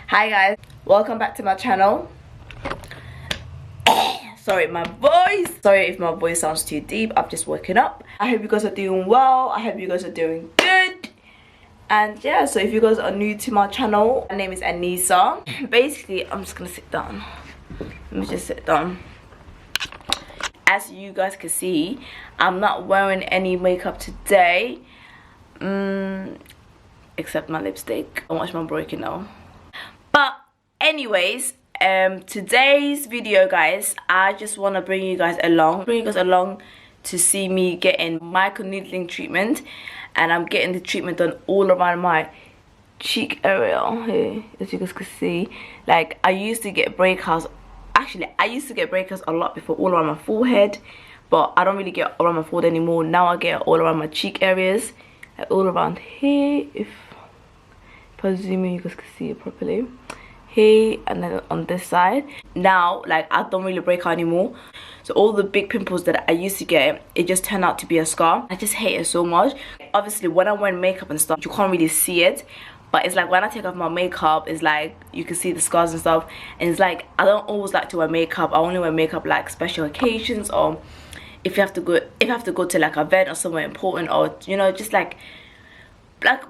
Hi guys, welcome back to my channel. Sorry if my voice sounds too deep. I've just woken up. I hope you guys are doing well. I hope you guys are doing good. And yeah, so if you guys are new to my channel, my name is Anissa. Basically, I'm just gonna sit down. Let me just sit down. As you guys can see, I'm not wearing any makeup today, except my lipstick. Don't watch my breaking now. But anyways, today's video, guys, I just want to bring you guys along to see me getting microneedling treatment. And I'm getting the treatment done all around my cheek area here, as you guys can see. Like, I used to get breakouts. Actually, I used to get breakouts a lot before, all around my forehead, but I don't really get all around my forehead anymore. Now I get all around my cheek areas, like all around here. If I zoom in, you guys can see it properly. Here and then on this side. Now, like, I don't really break out anymore. So all the big pimples that I used to get, it just turned out to be a scar. I just hate it so much. Obviously, when I wear makeup and stuff, you can't really see it. But it's like when I take off my makeup, it's like you can see the scars and stuff. And it's like I don't always like to wear makeup. I only wear makeup like special occasions, or if you have to go to like an event or somewhere important, or you know, just like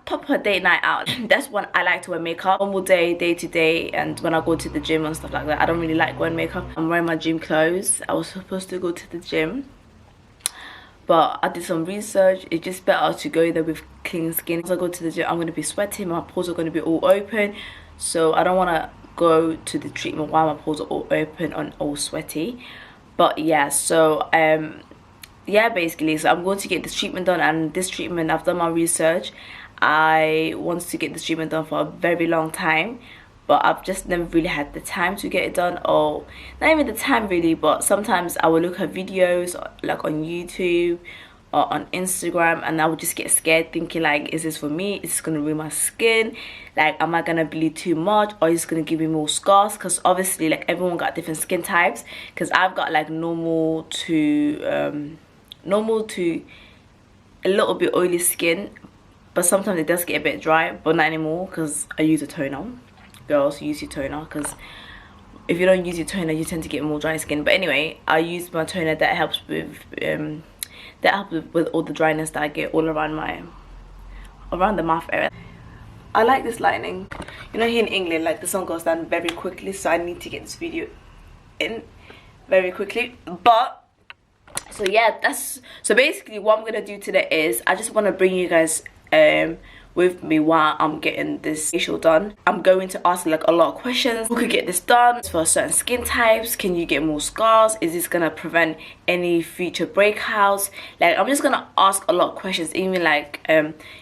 proper date night out. That's when I like to wear makeup. Normal day to day, and when I go to the gym and stuff like that, I don't really like wearing makeup. I'm wearing my gym clothes. I was supposed to go to the gym, but I did some research. It's just better to go there with clean skin. As I go to the gym, I'm going to be sweating. My pores are going to be all open, so I don't want to go to the treatment while my pores are all open and all sweaty. But yeah, so yeah, basically, so I'm going to get this treatment done. And this treatment, I've done my research. I wanted to get this treatment done for a very long time, but I've just never really had the time to get it done, or not even the time really, but sometimes I will look at videos like on YouTube or on Instagram, and I would just get scared, thinking like, is this for me? Is this gonna ruin my skin? Like, am I gonna bleed too much, or is it gonna give me more scars? Because obviously, like, everyone got different skin types. Because I've got like normal to a little bit oily skin, but sometimes it does get a bit dry, but not anymore because I use a toner. Girls, use your toner, because if you don't use your toner, you tend to get more dry skin. But anyway, I use my toner that helps with all the dryness that I get all around the mouth area. I like this lighting. You know, here in England, like, the sun goes down very quickly, so I need to get this video in very quickly. But so yeah, so basically what I'm gonna do today is I just want to bring you guys with me while I'm getting this facial done. I'm going to ask like a lot of questions. Who could get this done? For certain skin types, can you get more scars? Is this gonna prevent any future breakouts? Like, I'm just gonna ask a lot of questions. Even like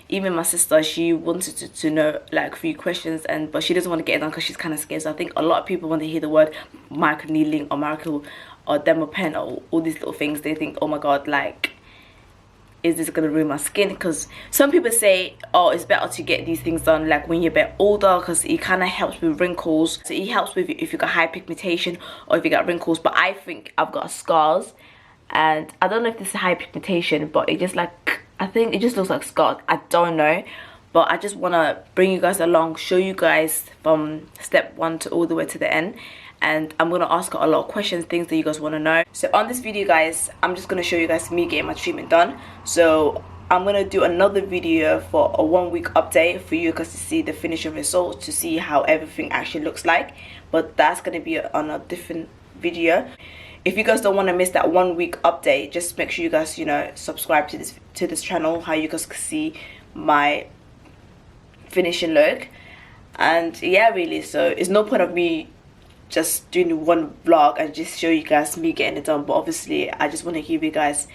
even my sister, she wanted to know like a few questions, but she doesn't want to get it done because she's kind of scared. So I think a lot of people, when they hear the word microneedling or dermapen or all these little things, they think, oh my god, like, is this gonna ruin my skin? Because some people say, oh, it's better to get these things done like when you're a bit older, because it kind of helps with wrinkles. So it helps with if you got high pigmentation or if you got wrinkles. But I think I've got scars, and I don't know if this is high pigmentation, but it just like, I think it just looks like scars. I don't know, but I just want to bring you guys along, show you guys from step 1 to all the way to the end. And I'm gonna ask a lot of questions, things that you guys want to know. So on this video, guys, I'm just gonna show you guys me getting my treatment done. So I'm gonna do another video for a 1-week update for you guys to see the finishing results, to see how everything actually looks like. But that's gonna be on a different video. If you guys don't want to miss that 1-week update, just make sure you guys, you know, subscribe to this channel, how you guys can see my finishing look. And yeah, really, so it's no point of me just doing one vlog and just show you guys me getting it done. But obviously, I just want to give you guys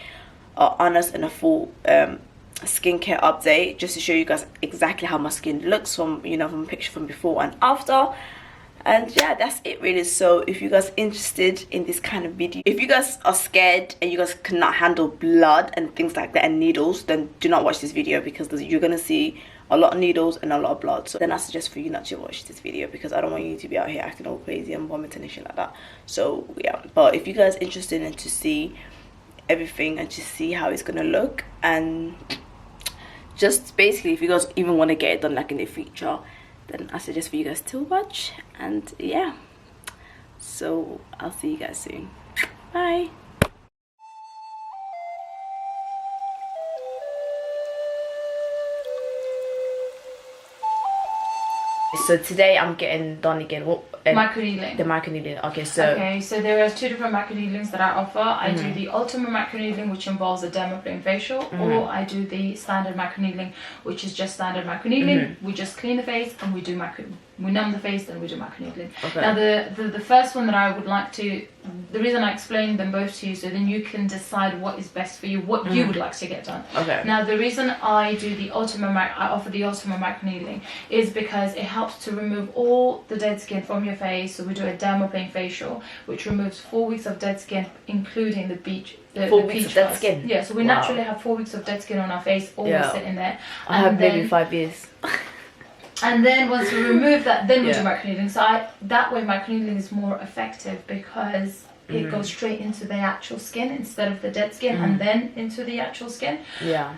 an honest and a full skincare update, just to show you guys exactly how my skin looks from, you know, from a picture from before and after. And yeah, that's it really. So if you guys are interested in this kind of video, if you guys are scared and you guys cannot handle blood and things like that and needles, then do not watch this video, because you're gonna see a lot of needles and a lot of blood. So then I suggest for you not to watch this video, because I don't want you to be out here acting all crazy and vomiting and shit like that. So yeah, but if you guys are interested in to see everything and to see how it's gonna look, and just basically if you guys even want to get it done like in the future, then I suggest for you guys to watch. And yeah, so I'll see you guys soon. Bye. So today I'm getting done again. What? Microneedling. The microneedling. Okay, so there are 2 different microneedlings that I offer. I do the ultimate microneedling, which involves a dermaplane facial, or I do the standard microneedling, which is just standard microneedling. We just clean the face and we numb the face, then we do microneedling. Okay. Now the first one that I would like to, the reason I explained them both to you, so then you can decide what is best for you, what you would like to get done. Okay. Now the reason I do the I offer the ultimate microneedling is because it helps to remove all the dead skin from your face. So we do a dermaplane facial, which removes 4 weeks of dead skin, including the beach. 4 weeks of dead skin? Yeah, so we naturally have 4 weeks of dead skin on our face, always sitting there. I have maybe 5 years. And then once we remove that, then we do microneedling. So that way microneedling is more effective because it goes straight into the actual skin instead of the dead skin and then into the actual skin. Yeah.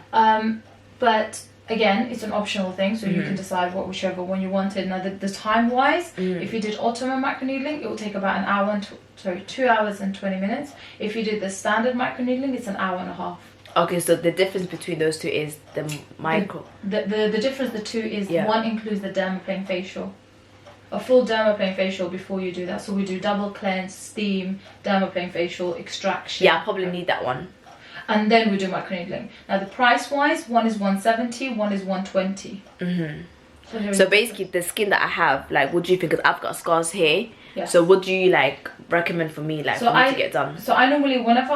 But again, it's an optional thing, so you can decide whichever one you wanted. Now the time wise, if you did ultimate microneedling, it will take about 2 hours and 20 minutes. If you did the standard microneedling, it's an hour and a half. Okay, so the difference between those two is the micro. The difference, the two is one includes the dermaplane facial. A full dermaplane facial before you do that. So we do double cleanse, steam, dermaplane facial, extraction. Yeah, I probably need that one. And then we do microneedling. Now the price wise, one is 170, one is 120. So basically the skin that I have, like, what do you think? Because I've got scars here. Yes. So what do you like recommend for me, like, for me to get done? So I normally, whenever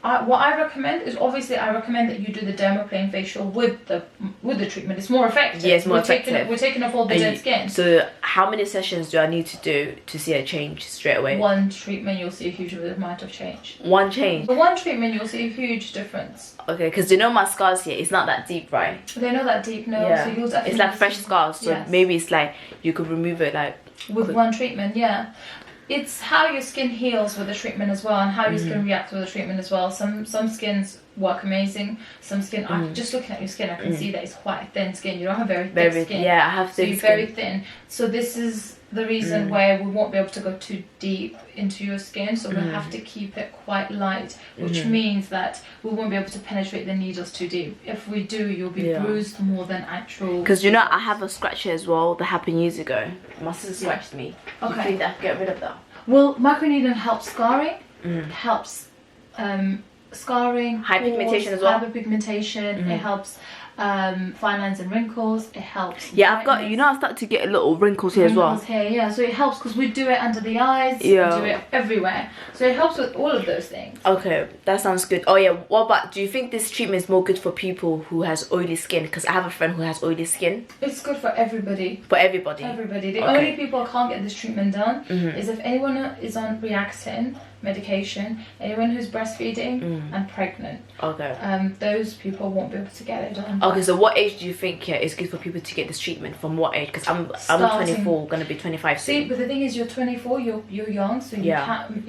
what I recommend is, obviously I recommend that you do the dermaplane facial with the treatment. It's more effective. Yeah, it's more effective. We're taking off all the dead skin. So how many sessions do I need to do to see a change straight away? One treatment, you'll see a huge amount of change. One change? For one treatment, you'll see a huge difference. Okay, because you know my scars here, it's not that deep, right? They're not that deep, no. Yeah. So you'll definitely, it's like fresh scars, so maybe it's like you could remove it like with one treatment. Yeah, it's how your skin heals with the treatment as well, and how your skin reacts with the treatment as well. Some skins work amazing. Some skin, just looking at your skin, I can see that it's quite a thin skin. You don't have very thick skin. Yeah, I have thin skin. So you're very thin. So this is the reason where we won't be able to go too deep into your skin, so we have to keep it quite light, which means that we won't be able to penetrate the needles too deep. If we do, you'll be bruised more than actual. Because you know, I have a scratch here as well that happened years ago. My sister scratched me. Okay. You think I can get rid of that? Well, microneedling helps scarring, helps scarring, hyperpigmentation as well. Hyperpigmentation, it helps fine lines and wrinkles. It helps. Yeah, I've got, you know, I start to get little wrinkles here as well. Here, yeah. So it helps because we do it under the eyes. Yeah. We do it everywhere. So it helps with all of those things. Okay, that sounds good. Oh yeah, what about, do you think this treatment is more good for people who has oily skin? Because I have a friend who has oily skin. It's good for everybody. For everybody? Everybody. The only people who can't get this treatment done is if anyone is on Reactin medication, anyone who's breastfeeding and pregnant. Okay. Those people won't be able to get it done. Okay, so what age do you think is good for people to get this treatment? From what age? Because I'm 24, gonna be 25 soon. See, but the thing is, you're 24, you're young, so you can't.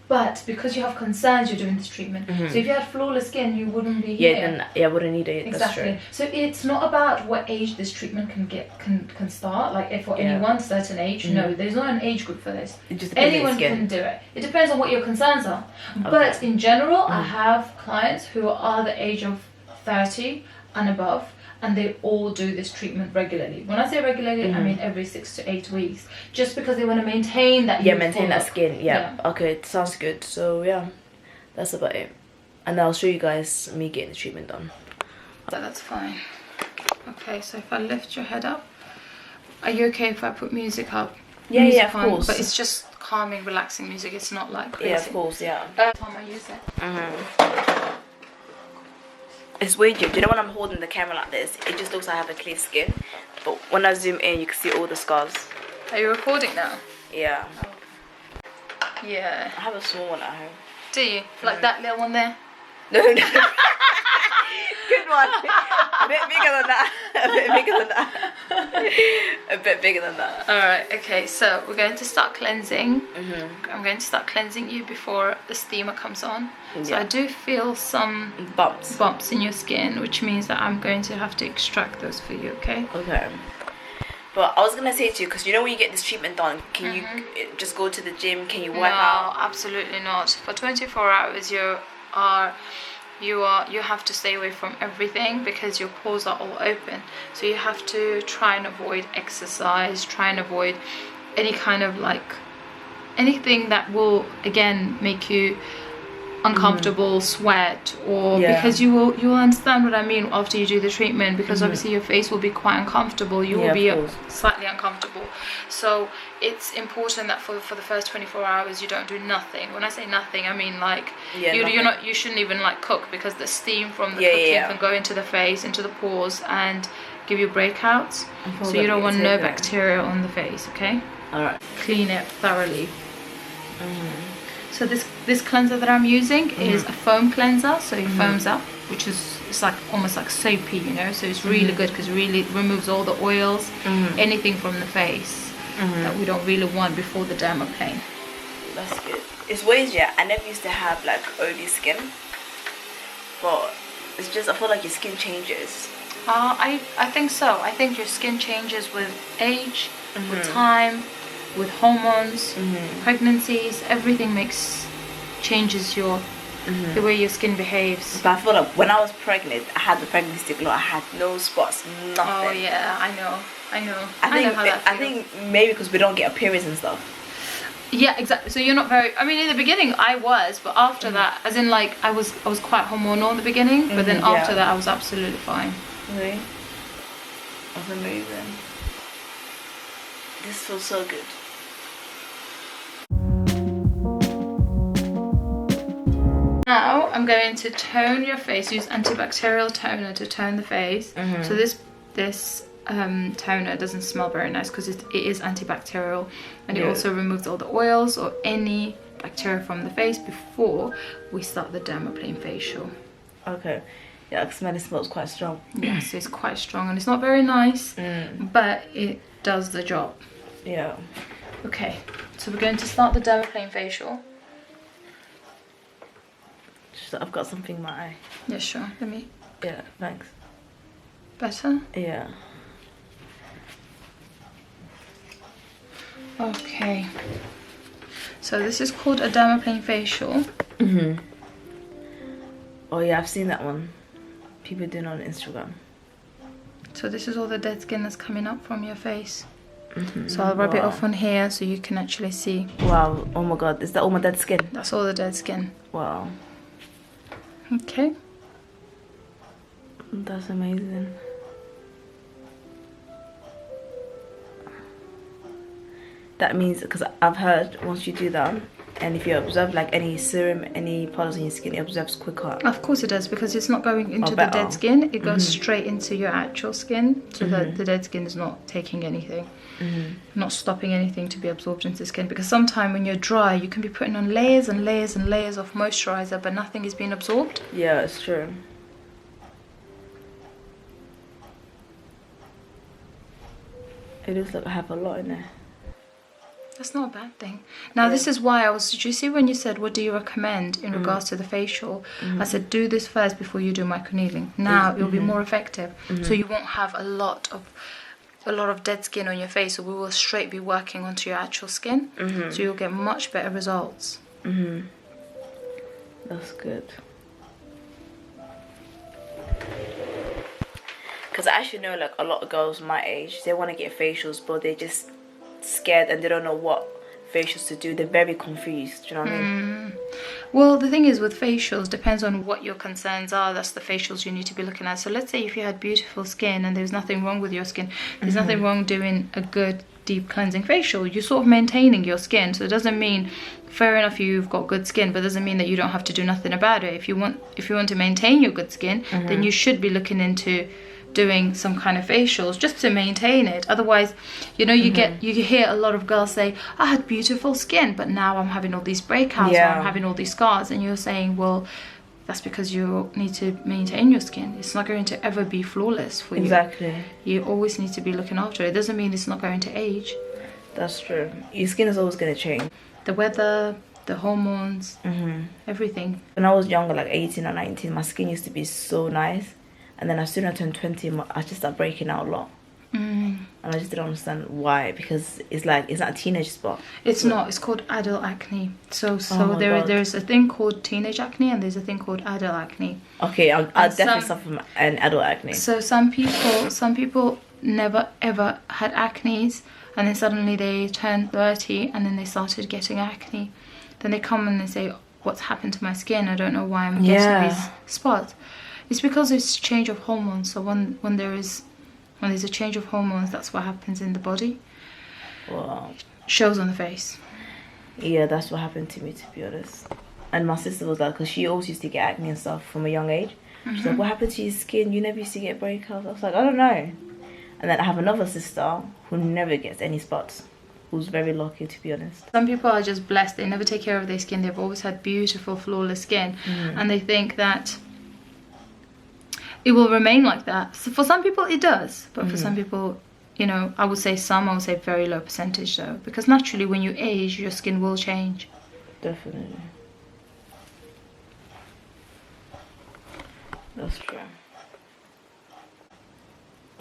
But because you have concerns, you're doing this treatment. So if you had flawless skin, you wouldn't be here. Then I wouldn't need it. Exactly. That's true. So it's not about what age this treatment can start. Like if for anyone certain age, no, there's not an age group for this. It just depends anyone on skin. can do it. It depends on what your concerns are. But in general, I have clients who are the age of 30 and above, and they all do this treatment regularly. When I say regularly, I mean every 6 to 8 weeks, just because they want to maintain that. Yeah, maintain that skin. Yeah. Okay, it sounds good. So yeah, that's about it. And I'll show you guys me getting the treatment done. So that's fine. Okay, so if I lift your head up, are you okay if I put music up? Yeah, music yeah, of course. But it's just calming, relaxing music. It's not like crazy. Yeah, of course, yeah. Time I use it. It's weird, you know, when I'm holding the camera like this, it just looks like I have a clear skin, but when I zoom in, you can see all the scars. Are you recording now? Yeah. Oh. Yeah. I have a small one at home. Do you? Like that little one there? No. Good one. A bit bigger than that. A bit bigger than that. A bit bigger than that. Alright, okay, so we're going to start cleansing. I'm going to start cleansing you before the steamer comes on. So I do feel some bumps in your skin, which means that I'm going to have to extract those for you, okay? Okay. But I was gonna say to you, because you know when you get this treatment done, can you just go to the gym? Can you work out? No, absolutely not. For 24 hours, you have to stay away from everything because your pores are all open. So you have to try and avoid exercise, try and avoid any kind of like anything that will again make you uncomfortable, sweat, or because you will understand what I mean after you do the treatment, because obviously your face will be quite uncomfortable, you will be slightly uncomfortable. So it's important that for the first 24 hours you don't do nothing. When I say nothing, I mean like you shouldn't even like cook, because the steam from the cooking can go into the face, into the pores, and give you breakouts. So you don't want no bacteria on the face. Okay, all right, clean it thoroughly. So this cleanser that I'm using is a foam cleanser, so it foams up, which is, it's like almost like soapy, you know. So it's really good because it really removes all the oils, anything from the face that we don't really want before the dermaplane. That's good. It's weird, yeah. I never used to have like oily skin, but it's just, I feel like your skin changes. I think so. I think your skin changes with age, with time, with hormones, pregnancies. Everything changes your the way your skin behaves. But I feel like when I was pregnant, I had the pregnancy glow. I had no spots, nothing. Oh yeah, I know. I know how that feels. I think maybe because we don't get periods and stuff. Yeah, exactly. So you're not very. I mean, in the beginning I was, but after that, as in like I was quite hormonal in the beginning, but then after that I was absolutely fine. Really? That's amazing. This feels so good. Now I'm going to tone your face. Use antibacterial toner to tone the face. So this toner doesn't smell very nice because it is antibacterial, and it also removes all the oils or any bacteria from the face before we start the dermaplane facial. Okay. Yeah, I can smell it smells quite strong. Yes, it's quite strong and it's not very nice, but it does the job. Yeah. Okay, so we're going to start the dermaplane facial. I've got something in my eye. Yeah, sure. Let me. Yeah, thanks. Better? Yeah. Okay. So this is called a dermaplane facial. Oh yeah, I've seen that one. People doing it on Instagram. So this is all the dead skin that's coming up from your face. So I'll rub it off on here so you can actually see. Wow. Oh my god, is that all my dead skin? That's all the dead skin. Wow. Okay. That's amazing. That means, because I've heard once you do that, and if you observe like any serum, any products on your skin, it absorbs quicker. Of course it does, because it's not going into the dead skin. It goes straight into your actual skin, so that the dead skin is not taking anything, not stopping anything to be absorbed into the skin. Because sometimes when you're dry, you can be putting on layers and layers and layers of moisturizer, but nothing is being absorbed. Yeah, it's true. It looks like I have a lot in there. That's not a bad thing. Now this is why did you see when you said what do you recommend in regards to the facial? I said do this first before you do microneedling. Now it will be more effective. So you won't have a lot of dead skin on your face, so we will straight be working onto your actual skin. So you'll get much better results. That's good. Because I actually know like a lot of girls my age, they want to get facials, but they're just scared and they don't know what facials to do. They're very confused. Do you know what I mean? Well, the thing is with facials, depends on what your concerns are. That's the facials you need to be looking at. So let's say if you had beautiful skin and there's nothing wrong with your skin, there's nothing wrong doing a good deep cleansing facial. You're sort of maintaining your skin. So it doesn't mean, fair enough, you've got good skin, but it doesn't mean that you don't have to do nothing about it. If you want to maintain your good skin, then you should be looking into doing some kind of facials just to maintain it. Otherwise, you know, you hear a lot of girls say, I had beautiful skin, but now I'm having all these breakouts, or I'm having all these scars, and you're saying, well, that's because you need to maintain your skin. It's not going to ever be flawless for you. Exactly. You always need to be looking after it. It doesn't mean it's not going to age. That's true. Your skin is always going to change. The weather, the hormones, everything. When I was younger, like 18 or 19, my skin used to be so nice. And then as soon as I turned 20, I just started breaking out a lot. And I I just didn't understand why, because it's like, it's not a teenage spot. It's not. It's called adult acne. So Oh there's a thing called teenage acne and there's a thing called adult acne. Okay, I'll definitely suffer from an adult acne. So some people never ever had acne, and then suddenly they turned 30 and then they started getting acne. Then they come and they say, what's happened to my skin? I don't know why I'm getting these spots. It's because it's change of hormones. So when there's a change of hormones, that's what happens in the body. Wow. Shows on the face. Yeah, that's what happened to me, to be honest. And my sister was like, because she always used to get acne and stuff from a young age. She's like, what happened to your skin? You never used to get breakouts. I was like, I don't know. And then I have another sister who never gets any spots, who's very lucky, to be honest. Some people are just blessed. They never take care of their skin. They've always had beautiful, flawless skin. And they think that it will remain like that. So for some people it does, but for some people, you know, I would say very low percentage though, because naturally when you age your skin will change. Definitely. That's true.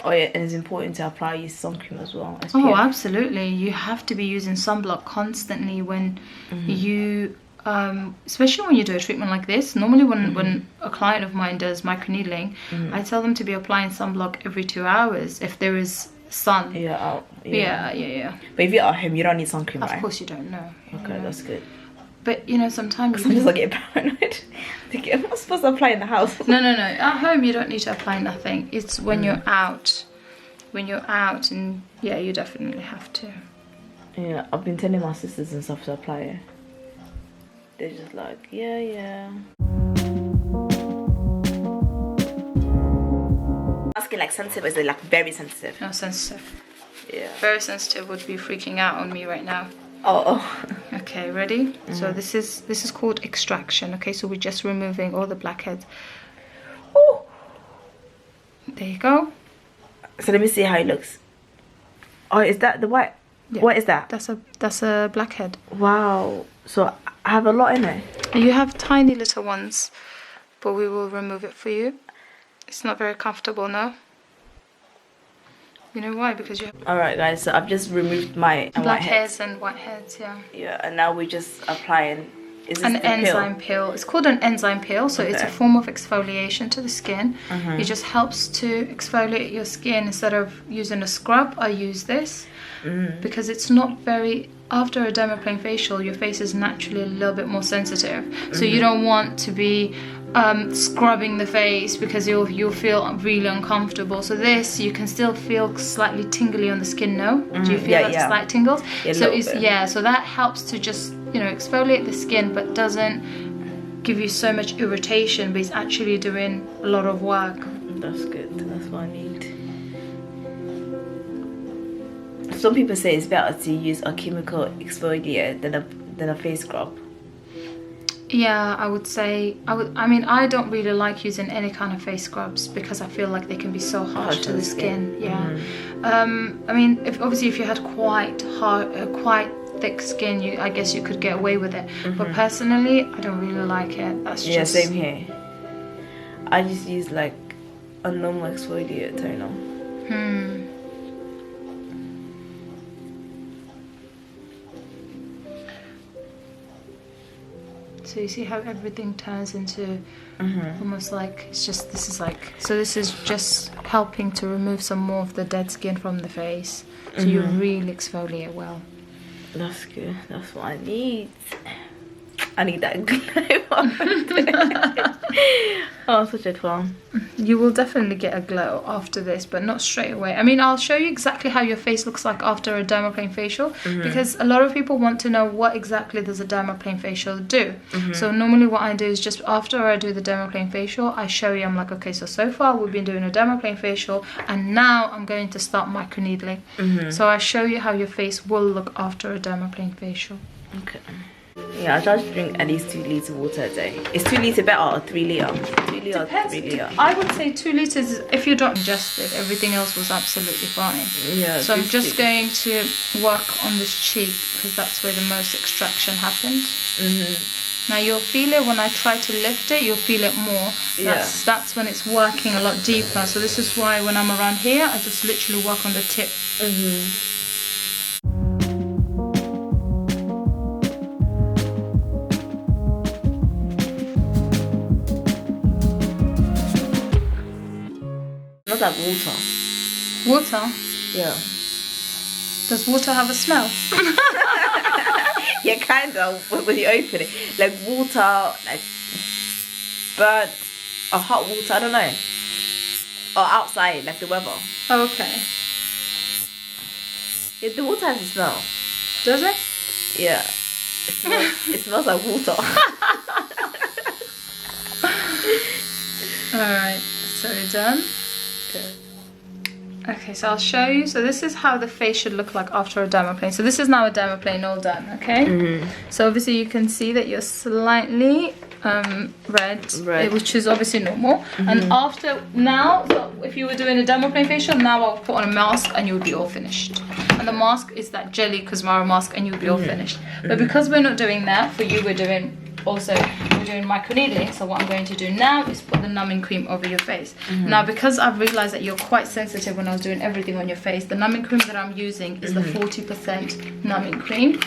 Oh yeah, and it's important to apply your sun cream as well. SPF. Oh, absolutely. You have to be using sunblock constantly when you especially when you do a treatment like this. Normally when a client of mine does microneedling, I tell them to be applying sunblock every 2 hours if there is sun. Yeah. Yeah. But if you're at home, you don't need sun cream, right? Of course you don't know. Okay, that's good. But you know, sometimes I'm just like getting paranoid. Thinking, am I supposed to apply in the house? No. At home you don't need to apply nothing. It's when you're out. When you're out, and yeah, you definitely have to. Yeah, I've been telling my sisters and stuff to apply it. They're just like, yeah. Asking like sensitive, is it like very sensitive? No, sensitive. Yeah. Very sensitive would be freaking out on me right now. Oh. Okay, ready? So this is called extraction. Okay, so we're just removing all the blackheads. Oh. There you go. So let me see how it looks. Oh, is that the white? Yeah. What is that? That's a blackhead. Wow. So I have a lot in there. You have tiny little ones, but we will remove it for you. It's not very comfortable now. You know why? Because you have Alright guys, so I've just removed my blackheads and whiteheads, yeah. Yeah, and now we're just applying an enzyme peel. It's called an enzyme peel, so it's a form of exfoliation to the skin. It just helps to exfoliate your skin. Instead of using a scrub, I use this because it's not very... After a dermaplane facial, your face is naturally a little bit more sensitive, so you don't want to be scrubbing the face because you'll feel really uncomfortable. So this, you can still feel slightly tingly on the skin. No, do you feel that slight tingles? So that helps to just, you know, exfoliate the skin, but doesn't give you so much irritation, but it's actually doing a lot of work. That's good. That's what I need. Some people say it's better to use a chemical exfoliator than a face scrub. Yeah, I would say I mean, I don't really like using any kind of face scrubs because I feel like they can be so harsh to the skin. Yeah. I mean, if you had quite thick skin, I guess you could get away with it. But personally, I don't really like it. That's just... Yeah, same here. I just use like a normal exfoliator toner. So you see how everything turns into almost like this is just helping to remove some more of the dead skin from the face. So you really exfoliate well. That's good. That's what I need. I need that glow. Oh, such a fun. You will definitely get a glow after this, but not straight away. I mean, I'll show you exactly how your face looks like after a dermaplane facial, because a lot of people want to know what exactly does a dermaplane facial do. So normally what I do is just after I do the dermaplane facial, I show you, I'm like, okay, so far we've been doing a dermaplane facial, and now I'm going to start microneedling. So I show you how your face will look after a dermaplane facial. Okay. Yeah, I try to drink at least 2 litres of water a day. Is 2 litres better or 3 litre? 2 litre or 3 litre? I would say 2 litres, if you don't ingest it, everything else was absolutely fine. Yeah. So I'm just going to work on this cheek because that's where the most extraction happened. Now you'll feel it when I try to lift it, you'll feel it more. That's when it's working a lot deeper. So this is why when I'm around here, I just literally work on the tip. Smells like water. Water? Yeah. Does water have a smell? Yeah, kind of, when you open it. Like water, like burnt or hot water, I don't know. Or outside, like the weather. Okay. Yeah, the water has a smell. Does it? Yeah. It smells like water. Alright, so we're done. Okay. Okay, so I'll show you. So this is how the face should look like after a dermaplane. So this is now a dermaplane all done, okay? So obviously you can see that you're slightly red, which is obviously normal. And after now, so if you were doing a dermaplane facial, now I'll put on a mask and you'll be all finished. And the mask is that jelly Cosmara mask and you'll be all finished. But because we're not doing that, for you we're doing microneedling. So what I'm going to do now is put the numbing cream over your face. Now because I've realized that you're quite sensitive when I was doing everything on your face, the numbing cream that I'm using is the 40% numbing cream.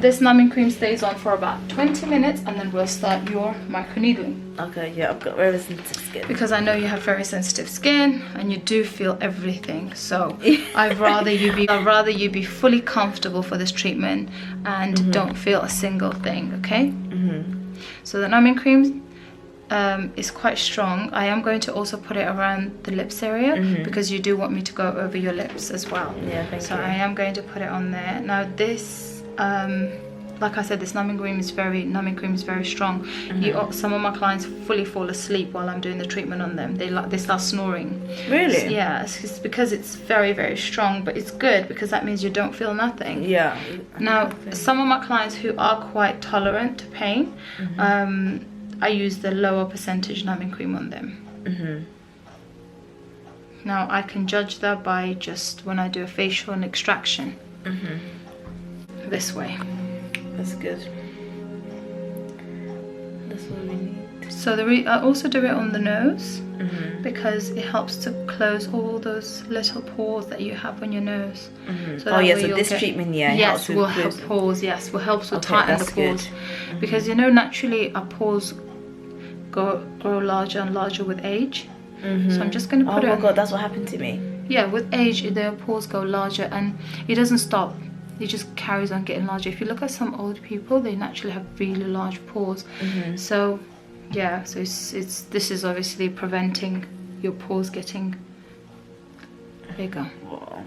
This numbing cream stays on for about 20 minutes and then we'll start your microneedling. Okay, yeah, I've got very sensitive skin. Because I know you have very sensitive skin and you do feel everything. So I'd rather you be fully comfortable for this treatment and don't feel a single thing, okay? So the numbing cream is quite strong. I am going to also put it around the lips area because you do want me to go over your lips as well. Yeah, thank you. So I am going to put it on there. Now this, like I said, this numbing cream is very strong. Some of my clients fully fall asleep while I'm doing the treatment on them. They start snoring. Really? So, yeah, it's because it's very strong, but it's good because that means you don't feel nothing. Yeah. Now, some of my clients who are quite tolerant to pain, I use the lower percentage numbing cream on them. Now, I can judge that by just when I do a facial and extraction. This way. That's good. That's what we need. So I also do it on the nose because it helps to close all those little pores that you have on your nose. So so this treatment, yes, will help pores. Yes, will help to tighten the pores because you know naturally our pores grow larger and larger with age. So I'm just going to put it. Oh my god, that's what happened to me. Yeah, with age the pores go larger and it doesn't stop. It just carries on getting larger. If you look at some old people, they naturally have really large pores. So yeah, so this is obviously preventing your pores getting bigger. Wow.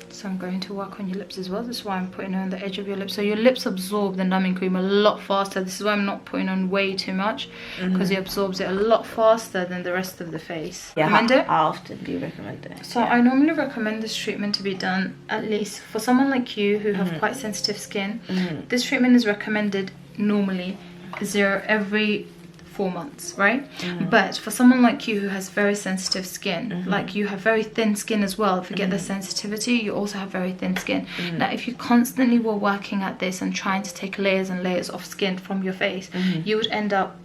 So I'm going to work on your lips as well. This is why I'm putting it on the edge of your lips. So your lips absorb the numbing cream a lot faster. This is why I'm not putting on way too much because it absorbs it a lot faster than the rest of the face. Yeah, recommend it? How often do you recommend it? So I normally recommend this treatment to be done at least for someone like you who have quite sensitive skin. This treatment is recommended normally every 4 months, right? But for someone like you who has very sensitive skin, like you have very thin skin as well, forget the sensitivity, you also have very thin skin. Now if you constantly were working at this and trying to take layers and layers of skin from your face, you would end up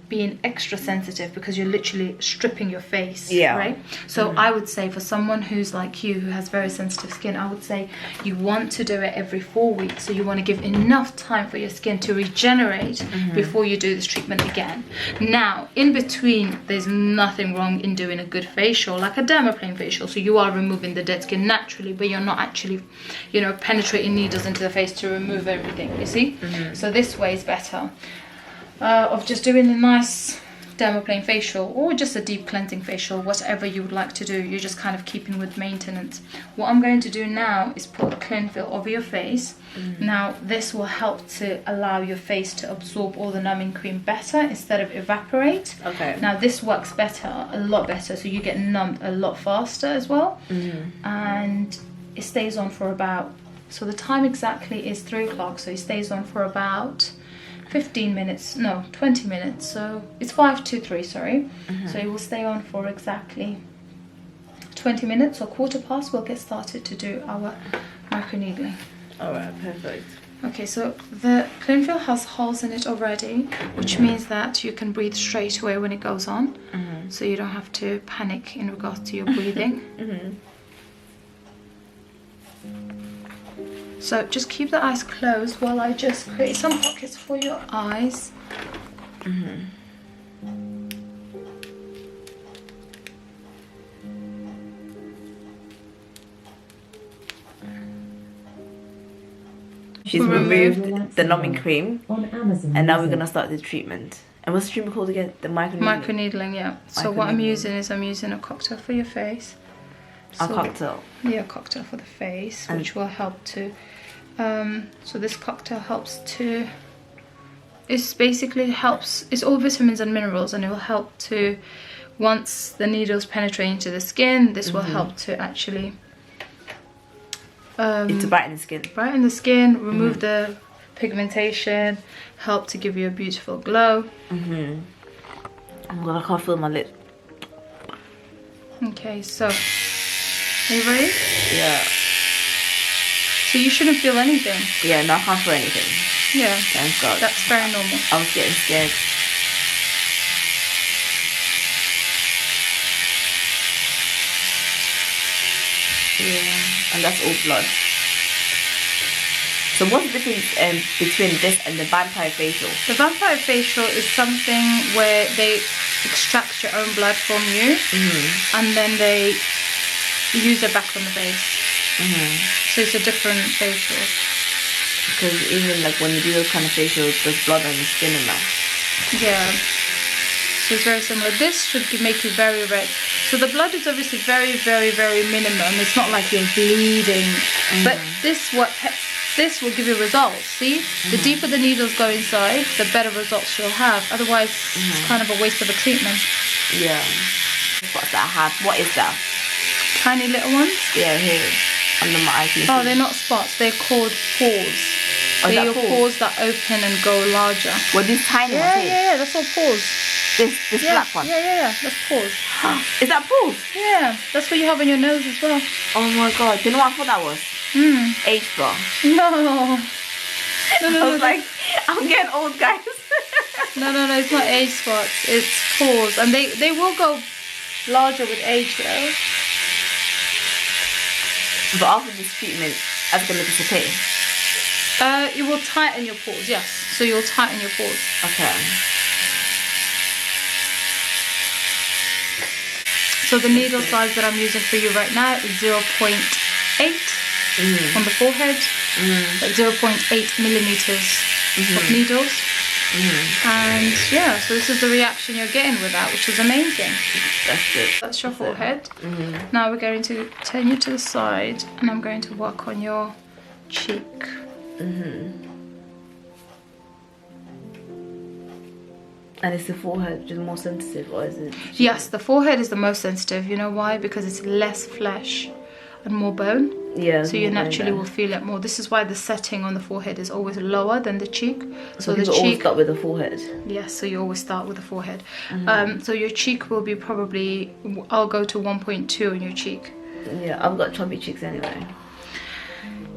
being extra sensitive because you're literally stripping your face, right? So I would say for someone who's like you who has very sensitive skin, I would say you want to do it every 4 weeks. So you want to give enough time for your skin to regenerate before you do this treatment again. Now in between there's nothing wrong in doing a good facial like a dermaplane facial, so you are removing the dead skin naturally, but you're not actually, you know, penetrating needles into the face to remove everything, you see? So this way is better. Of just doing a nice dermaplane facial or just a deep cleansing facial, whatever you would like to do. You're just kind of keeping with maintenance. What I'm going to do now is put a clean film over your face. Now this will help to allow your face to absorb all the numbing cream better instead of evaporate. Now this works better, a lot better, so you get numbed a lot faster as well. And it stays on for about, so the time exactly is 3 o'clock, so it stays on for about 15 minutes, no, 20 minutes, so it's 5 to 3, sorry. So it will stay on for exactly 20 minutes or 15 minutes. We'll get started to do our microneedling. Alright, perfect. Okay, so the cling film has holes in it already, which means that you can breathe straight away when it goes on. So you don't have to panic in regards to your breathing. So just keep the eyes closed while I just create some pockets for your eyes. She's removed the numbing cream, and now we're gonna start the treatment. And what's the treatment called again? The microneedling. Microneedling, yeah. So what I'm using is I'm using a cocktail for your face. A cocktail. Yeah, a cocktail for the face, which will help to. So this cocktail helps to. It's basically helps. It's all vitamins and minerals, and it will help to. Once the needles penetrate into the skin, this will help to actually. To brighten the skin. Brighten the skin, remove the pigmentation, help to give you a beautiful glow. Oh God, I can't feel my lip. Okay, so are you ready? Yeah. So you shouldn't feel anything. Yeah, no, I can't feel anything. Yeah. Thank God. That's very normal. I was getting scared. Yeah, and that's all blood. So what's the difference between this and the vampire facial? The vampire facial is something where they extract your own blood from you and then they use it back on the face. So it's a different facial. Because even like when you do those kind of facials, there's blood on your skin and that. Yeah. So it's very similar. This should make you very red. So the blood is obviously very, very, very minimum. It's not like you're bleeding. But this will give you results. See? The deeper the needles go inside, the better results you'll have. Otherwise, it's kind of a waste of a treatment. Yeah. What's that have? What is that? Tiny little ones? Yeah, here. Under my eyes. Oh, they're not spots. They're called pores. They're your pores that open and go larger. Well, these tiny ones here? Yeah, that's all pores. This black one? Yeah, that's pores. Is that pores? Yeah, that's what you have on your nose as well. Oh my God, do you know what I thought that was? Age bar. No. I was like, I'm getting old, guys. No, it's not age spots. It's pores. And they will go larger with age though. But after this treatment, that's going to disappear? It will tighten your pores, yes. So you'll tighten your pores. Okay. So the needle size that I'm using for you right now is 0.8 on the forehead. 0.8 millimeters of needles. And yeah, so this is the reaction you're getting with that, which is amazing. That's good. That's your forehead. Now we're going to turn you to the side and I'm going to work on your cheek. And is the forehead just more sensitive, or is it? Yes, the forehead is the most sensitive. You know why? Because it's less flesh and more bone. Yeah. So you naturally will feel it more. This is why the setting on the forehead is always lower than the cheek. So the cheek always start with the forehead. Yes, so you always start with the forehead. So your cheek will be probably, I'll go to 1.2 on your cheek. Yeah, I've got chubby cheeks anyway.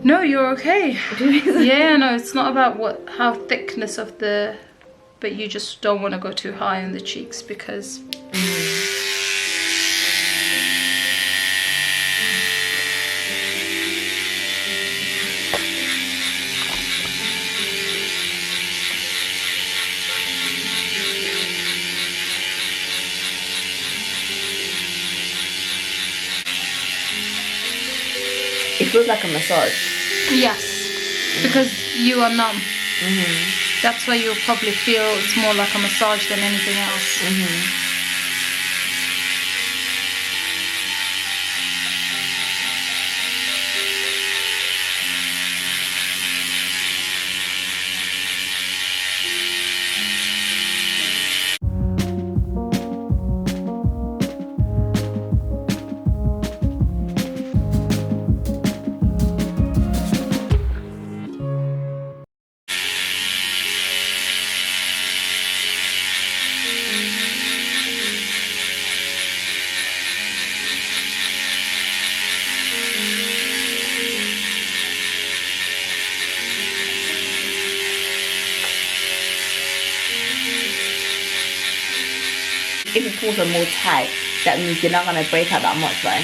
No, you're okay. Yeah, no, it's not about how thickness of the, but you just don't want to go too high on the cheeks because it feels like a massage. Yes, because you are numb. That's why you'll probably feel it's more like a massage than anything else. your pores are more tight, that means you're not gonna break out that much, right?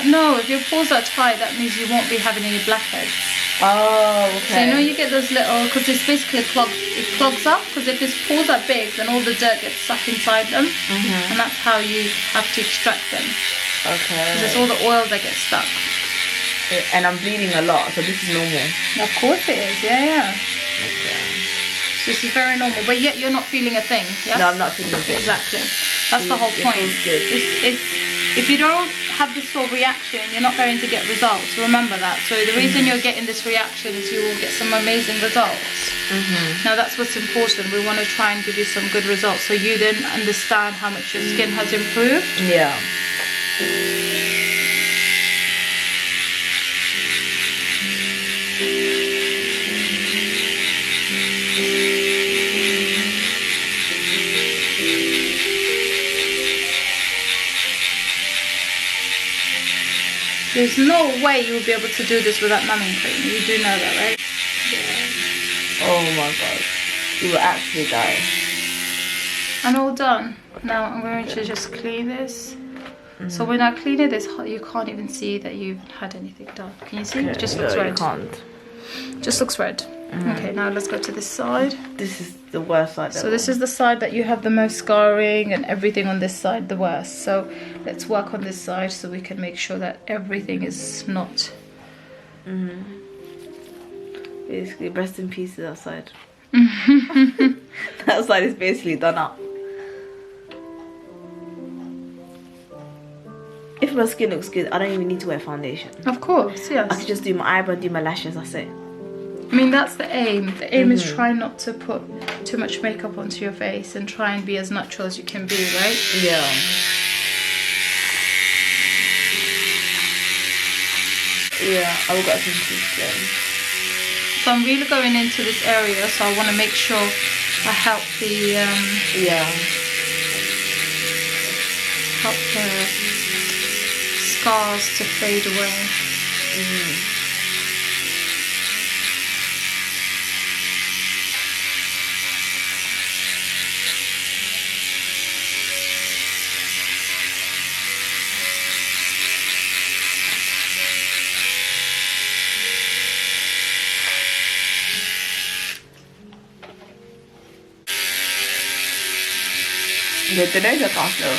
No, if your pores are tight, that means you won't be having any blackheads. Oh, okay. So you know you get those little, because it's basically it clogs up, because if his pores are big, then all the dirt gets stuck inside them, and that's how you have to extract them. Okay. Because it's all the oil that gets stuck. And I'm bleeding a lot, so this is normal. Of course it is, yeah. Okay. So this is very normal, but yet you're not feeling a thing, yeah? No, I'm not feeling a thing. Exactly. That's the whole point. It feels good. If you don't have this sort of reaction, you're not going to get results. Remember that. So the reason you're getting this reaction is you will get some amazing results. Now that's what's important. We want to try and give you some good results, so you then understand how much your skin has improved. Yeah. There's no way you'll be able to do this without numbing cream. You do know that, right? Yeah. Oh my god. You will actually die. And all done. Now I'm going to just clean this. So when I clean it, you can't even see that you've had anything done. Can you see? Okay. It just looks No, red. you can't. Just looks red. Okay, now let's go to this side. This is the worst side. So this is the side that you have the most scarring, and everything on this side the worst. So let's work on this side so we can make sure that everything is not. Basically, rest in peace to that side. That side is basically done up. If my skin looks good, I don't even need to wear foundation. Of course, yes. I can just do my eyebrow, do my lashes, that's it. I mean, that's the aim. The aim is try not to put too much makeup onto your face and try and be as natural as you can be, right? Yeah. Yeah, I've got some teeth then. So I'm really going into this area, so I want to make sure I help the help the scars to fade away. Today I can't feel.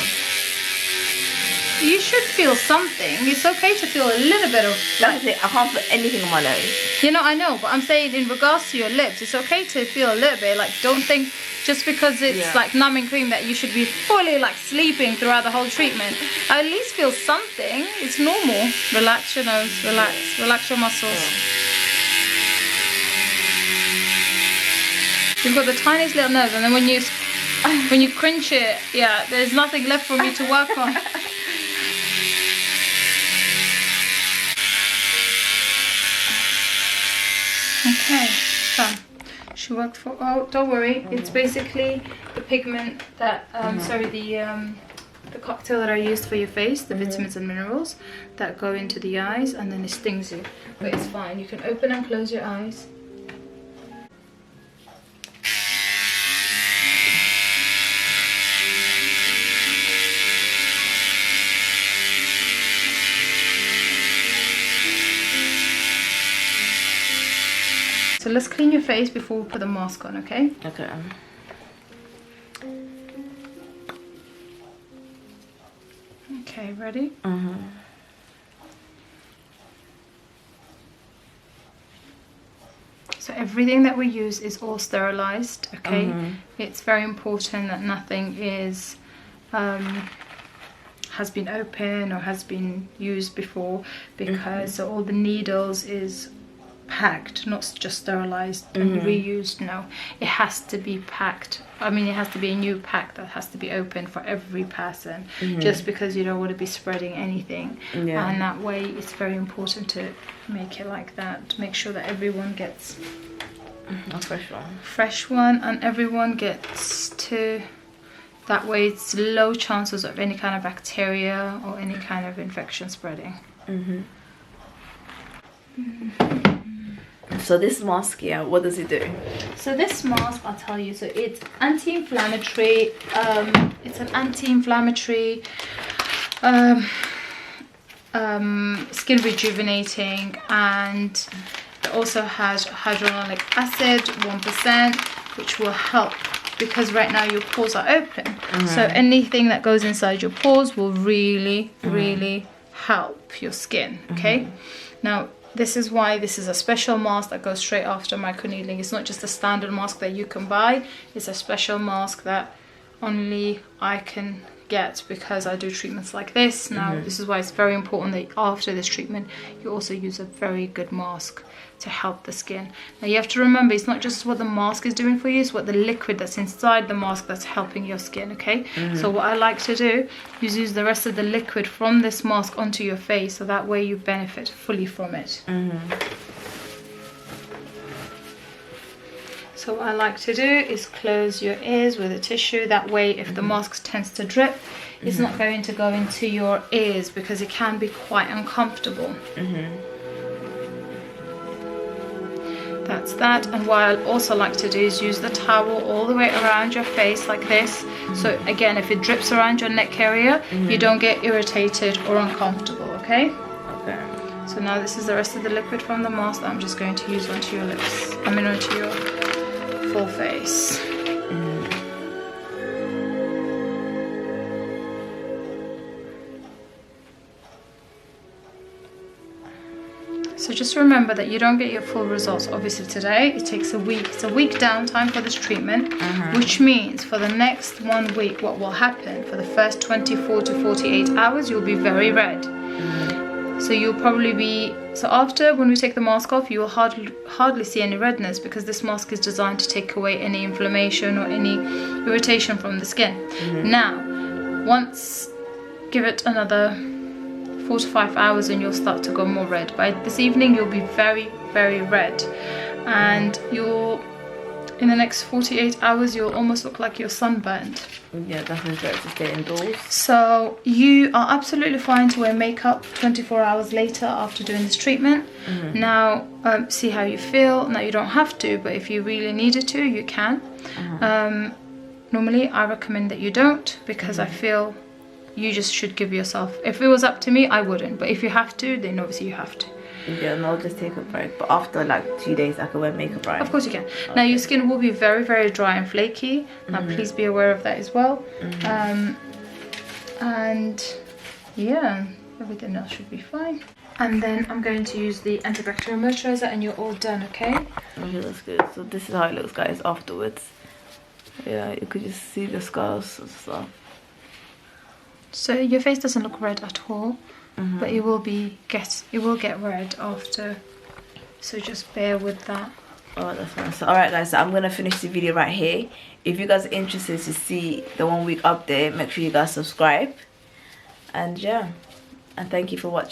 You should feel something. It's okay to feel a little bit of... That's it, I can't feel anything on my nose. You know, I know, but I'm saying in regards to your lips, it's okay to feel a little bit. Like, don't think just because it's like numbing cream that you should be fully like sleeping throughout the whole treatment. At least feel something. It's normal. Relax your nose, relax your muscles. You've got the tiniest little nose, and then when you crunch it, yeah, there's nothing left for me to work on. Okay, so she worked for. Oh, don't worry. It's basically the pigment that the cocktail that I used for your face, the vitamins and minerals that go into the eyes, and then it stings you. But it's fine. You can open and close your eyes. So let's clean your face before we put the mask on, okay? Okay. Okay, ready? So everything that we use is all sterilized, okay? It's very important that nothing is has been open or has been used before, because all the needles is packed, not just sterilized and reused. No, it has to be packed. I mean, it has to be a new pack that has to be open for every person, just because you don't want to be spreading anything. And that way it's very important to make it like that, make sure that everyone gets a fresh one, and everyone gets to, that way it's low chances of any kind of bacteria or any kind of infection spreading. So this mask, yeah, what does it do? So this mask, I'll tell you, so it's anti-inflammatory. It's an anti-inflammatory, skin rejuvenating, and it also has hyaluronic acid 1%, which will help because right now your pores are open. So anything that goes inside your pores will really help your skin. Okay, now this is why this is a special mask that goes straight after microneedling. It's not just a standard mask that you can buy. It's a special mask that only I can get because I do treatments like this. Now this is why it's very important that after this treatment you also use a very good mask to help the skin. Now you have to remember, it's not just what the mask is doing for you, it's what the liquid that's inside the mask that's helping your skin. Okay, so what I like to do is use the rest of the liquid from this mask onto your face, so that way you benefit fully from it. So what I like to do is close your ears with a tissue. That way, if the mask tends to drip, it's not going to go into your ears because it can be quite uncomfortable. That's that. And what I also like to do is use the towel all the way around your face like this. So again, if it drips around your neck area, you don't get irritated or uncomfortable, okay? Okay. So now this is the rest of the liquid from the mask that I'm just going to use onto your lips. I mean onto your full face. So just remember that you don't get your full results obviously today. It takes a week. It's a week downtime for this treatment, which means for the next 1 week what will happen, for the first 24 to 48 hours you'll be very red. So you'll probably be, so after, when we take the mask off, you will hardly see any redness because this mask is designed to take away any inflammation or any irritation from the skin. Now, once, give it another 4 to 5 hours and you'll start to go more red. By this evening you'll be very red, and you'll, in the next 48 hours you'll almost look like you're sunburned. Yeah, definitely better to stay indoors. So you are absolutely fine to wear makeup 24 hours later after doing this treatment. Now see how you feel. Now you don't have to, but if you really needed to, you can. Normally I recommend that you don't, because I feel you just should give yourself, if it was up to me I wouldn't, but if you have to, then obviously you have to. Yeah, and I'll just take a break, but after like 2 days I can wear makeup, right? Of course you can. Okay. Now your skin will be very dry and flaky. Now please be aware of that as well. And yeah, everything else should be fine. And then I'm going to use the antibacterial moisturizer and you're all done, okay? Okay, that's good. So this is how it looks, guys, afterwards. Yeah, you could just see the scars and stuff. So your face doesn't look red at all, but it will get red after. So just bear with that. Oh, that's nice. So, alright guys, so I'm gonna finish the video right here. If you guys are interested to see the 1 week update, make sure you guys subscribe. And yeah, and thank you for watching.